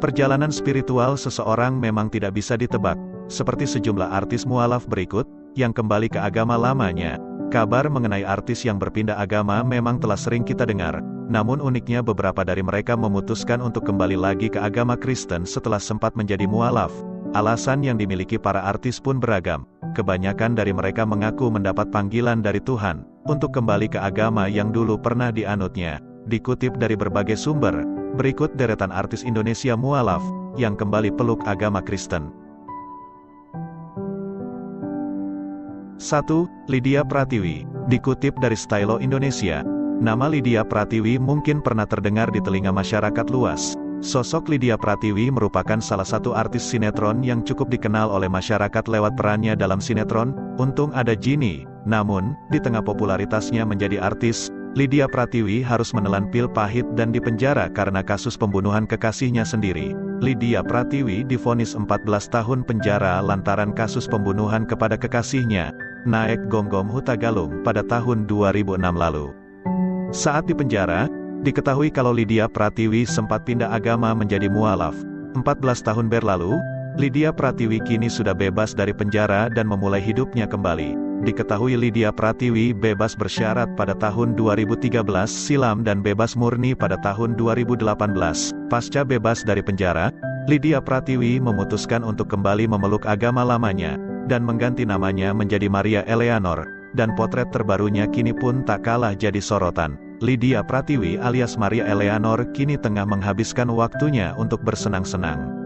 Perjalanan spiritual seseorang memang tidak bisa ditebak, seperti sejumlah artis mualaf berikut, yang kembali ke agama lamanya. Kabar mengenai artis yang berpindah agama memang telah sering kita dengar, namun uniknya beberapa dari mereka memutuskan untuk kembali lagi ke agama Kristen setelah sempat menjadi mualaf. Alasan yang dimiliki para artis pun beragam. Kebanyakan dari mereka mengaku mendapat panggilan dari Tuhan untuk kembali ke agama yang dulu pernah dianutnya. Dikutip dari berbagai sumber, berikut deretan artis Indonesia mualaf yang kembali peluk agama Kristen. 1. Lydia Pratiwi. Dikutip dari Stylo Indonesia, nama Lydia Pratiwi mungkin pernah terdengar di telinga masyarakat luas. Sosok Lydia Pratiwi merupakan salah satu artis sinetron yang cukup dikenal oleh masyarakat lewat perannya dalam sinetron Untung Ada Gini. Namun, di tengah popularitasnya menjadi artis, Lydia Pratiwi harus menelan pil pahit dan dipenjara karena kasus pembunuhan kekasihnya sendiri. Lydia Pratiwi divonis 14 tahun penjara lantaran kasus pembunuhan kepada kekasihnya, Naek Gonggom Hutagalung, pada tahun 2006 lalu. Saat di penjara, diketahui kalau Lydia Pratiwi sempat pindah agama menjadi mualaf. 14 tahun berlalu, Lydia Pratiwi kini sudah bebas dari penjara dan memulai hidupnya kembali. Diketahui Lydia Pratiwi bebas bersyarat pada tahun 2013 silam dan bebas murni pada tahun 2018. Pasca bebas dari penjara, Lydia Pratiwi memutuskan untuk kembali memeluk agama lamanya, dan mengganti namanya menjadi Maria Eleanor, dan potret terbarunya kini pun tak kalah jadi sorotan. Lydia Pratiwi alias Maria Eleanor kini tengah menghabiskan waktunya untuk bersenang-senang.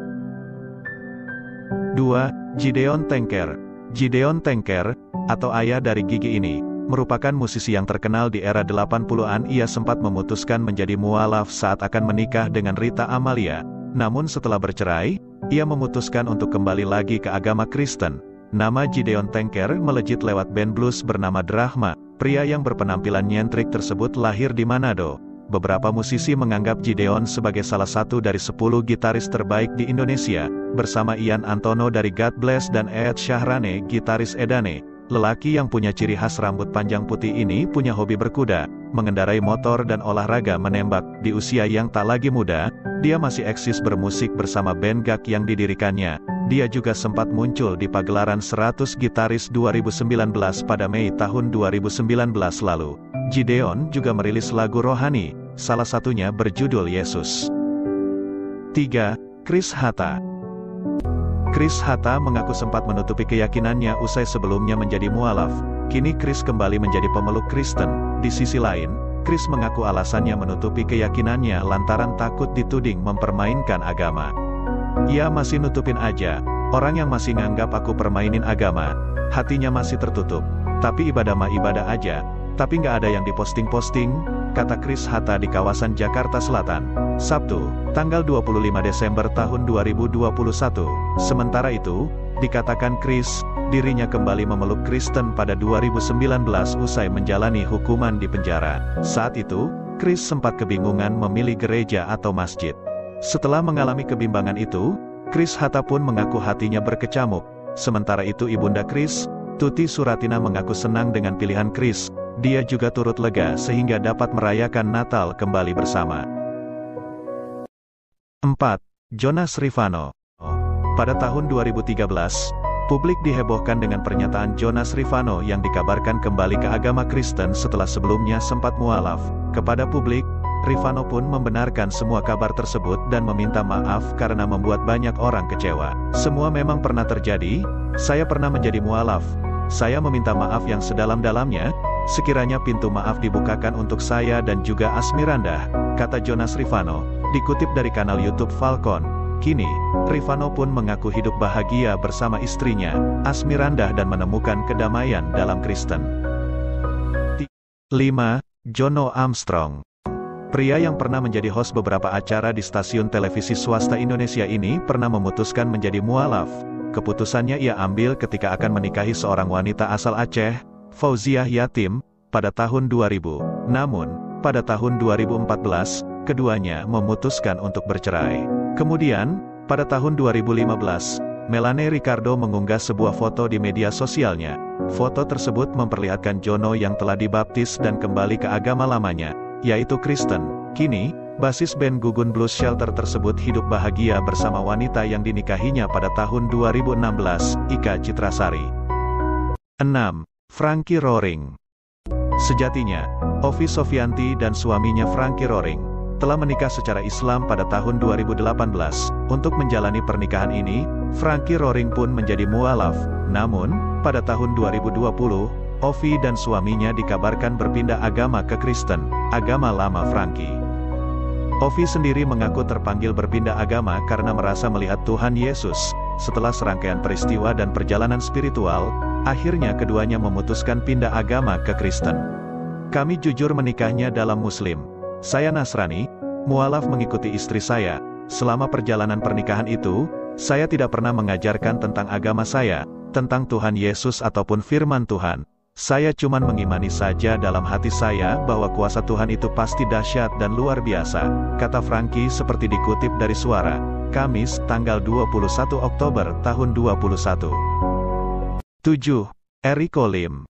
2. Gideon Tengker. Gideon Tengker, atau ayah dari Gigi ini, merupakan musisi yang terkenal di era 80-an. Ia sempat memutuskan menjadi mualaf saat akan menikah dengan Rita Amalia. Namun setelah bercerai, ia memutuskan untuk kembali lagi ke agama Kristen. Nama Gideon Tengker melejit lewat band blues bernama Drachma. Pria yang berpenampilan nyentrik tersebut lahir di Manado. Beberapa musisi menganggap Gideon sebagai salah satu dari 10 gitaris terbaik di Indonesia, bersama Ian Antono dari God Bless dan Ed Syahrane, gitaris Edane. Lelaki yang punya ciri khas rambut panjang putih ini punya hobi berkuda, mengendarai motor dan olahraga menembak. Di usia yang tak lagi muda, dia masih eksis bermusik bersama band GAK yang didirikannya. Dia juga sempat muncul di pagelaran 100 Gitaris 2019 pada Mei tahun 2019 lalu. Gideon juga merilis lagu rohani, salah satunya berjudul Yesus. 3. Chris Hatta. Chris Hatta mengaku sempat menutupi keyakinannya usai sebelumnya menjadi mualaf. Kini Chris kembali menjadi pemeluk Kristen. Di sisi lain, Chris mengaku alasannya menutupi keyakinannya lantaran takut dituding mempermainkan agama. Ia masih nutupin aja, orang yang masih nganggap aku permainin agama, hatinya masih tertutup. Tapi ibadah mah ibadah aja, tapi nggak ada yang diposting-posting, kata Chris Hatta di kawasan Jakarta Selatan, Sabtu, tanggal 25 Desember tahun 2021. Sementara itu, dikatakan Chris, dirinya kembali memeluk Kristen pada 2019 usai menjalani hukuman di penjara. Saat itu, Chris sempat kebingungan memilih gereja atau masjid. Setelah mengalami kebimbangan itu, Chris Hatta pun mengaku hatinya berkecamuk. Sementara itu ibunda Chris, Tuti Suratina mengaku senang dengan pilihan Chris. Dia juga turut lega sehingga dapat merayakan Natal kembali bersama. 4. Jonas Rifano. Pada tahun 2013, publik dihebohkan dengan pernyataan Jonas Rifano yang dikabarkan kembali ke agama Kristen setelah sebelumnya sempat mualaf. Kepada publik, Rifano pun membenarkan semua kabar tersebut dan meminta maaf karena membuat banyak orang kecewa. Semua memang pernah terjadi, saya pernah menjadi mualaf. Saya meminta maaf yang sedalam-dalamnya, sekiranya pintu maaf dibukakan untuk saya dan juga Asmirandah, kata Jonas Rifano, dikutip dari kanal YouTube Falcon. Kini, Rifano pun mengaku hidup bahagia bersama istrinya, Asmirandah, dan menemukan kedamaian dalam Kristen. 5. Jono Armstrong. Pria yang pernah menjadi host beberapa acara di stasiun televisi swasta Indonesia ini pernah memutuskan menjadi mualaf. Keputusannya ia ambil ketika akan menikahi seorang wanita asal Aceh, Fauziah Yatim, pada tahun 2000. Namun, pada tahun 2014, keduanya memutuskan untuk bercerai. Kemudian, pada tahun 2015, Melanie Ricardo mengunggah sebuah foto di media sosialnya. Foto tersebut memperlihatkan Jono yang telah dibaptis dan kembali ke agama lamanya, yaitu Kristen. Kini, Basis band Gugun Blues Shelter tersebut hidup bahagia bersama wanita yang dinikahinya pada tahun 2016, Ika Citrasari. 6. Frankie Roaring. Sejatinya, Ovi Sofianti dan suaminya Frankie Roaring telah menikah secara Islam pada tahun 2018. Untuk menjalani pernikahan ini, Frankie Roaring pun menjadi mualaf. Namun, pada tahun 2020, Ovi dan suaminya dikabarkan berpindah agama ke Kristen, agama lama Frankie. Ovi sendiri mengaku terpanggil berpindah agama karena merasa melihat Tuhan Yesus. Setelah serangkaian peristiwa dan perjalanan spiritual, akhirnya keduanya memutuskan pindah agama ke Kristen. Kami jujur menikahnya dalam Muslim. Saya Nasrani, mualaf mengikuti istri saya. Selama perjalanan pernikahan itu, saya tidak pernah mengajarkan tentang agama saya, tentang Tuhan Yesus ataupun firman Tuhan. Saya cuma mengimani saja dalam hati saya bahwa kuasa Tuhan itu pasti dahsyat dan luar biasa, kata Frankie seperti dikutip dari Suara, Kamis, tanggal 21 Oktober tahun 2021. 7. Eriko Lim.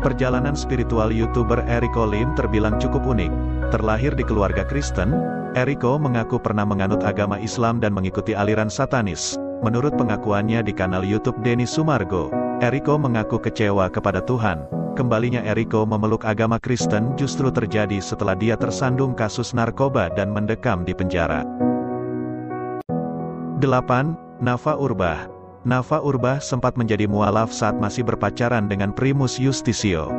Perjalanan spiritual YouTuber Eriko Lim terbilang cukup unik. Terlahir di keluarga Kristen, Eriko mengaku pernah menganut agama Islam dan mengikuti aliran satanis. Menurut pengakuannya di kanal YouTube Denny Sumargo, Eriko mengaku kecewa kepada Tuhan. Kembalinya Eriko memeluk agama Kristen justru terjadi setelah dia tersandung kasus narkoba dan mendekam di penjara. 8. Nafa Urbah. Nafa Urbah sempat menjadi mualaf saat masih berpacaran dengan Primus Yustisio.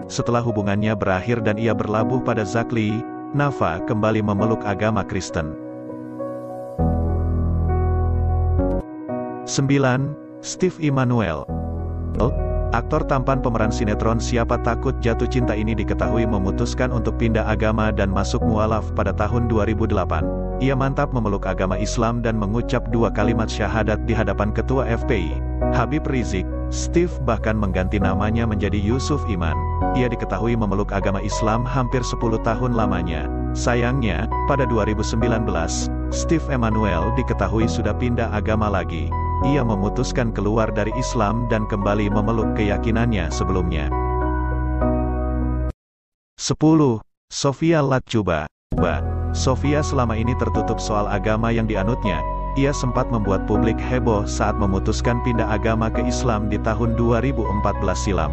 Setelah hubungannya berakhir dan ia berlabuh pada Zakli, Nafa kembali memeluk agama Kristen. 9. Steve Immanuel. Aktor tampan pemeran sinetron Siapa Takut Jatuh Cinta ini diketahui memutuskan untuk pindah agama dan masuk mualaf pada tahun 2008. Ia mantap memeluk agama Islam dan mengucap 2 kalimat syahadat di hadapan Ketua FPI, Habib Rizik. Steve bahkan mengganti namanya menjadi Yusuf Iman. Ia diketahui memeluk agama Islam hampir 10 tahun lamanya. Sayangnya, pada 2019, Steve Emmanuel diketahui sudah pindah agama lagi. Ia memutuskan keluar dari Islam dan kembali memeluk keyakinannya sebelumnya. 10. Sofia Latjuba. Sofia selama ini tertutup soal agama yang dianutnya. Ia sempat membuat publik heboh saat memutuskan pindah agama ke Islam di tahun 2014 silam.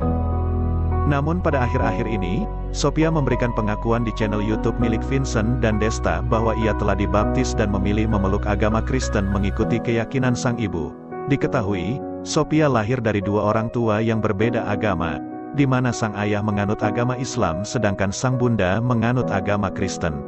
Namun pada akhir-akhir ini, Sofia memberikan pengakuan di channel YouTube milik Vincent dan Desta bahwa ia telah dibaptis dan memilih memeluk agama Kristen mengikuti keyakinan sang ibu. Diketahui, Sofia lahir dari 2 orang tua yang berbeda agama, di mana sang ayah menganut agama Islam sedangkan sang bunda menganut agama Kristen.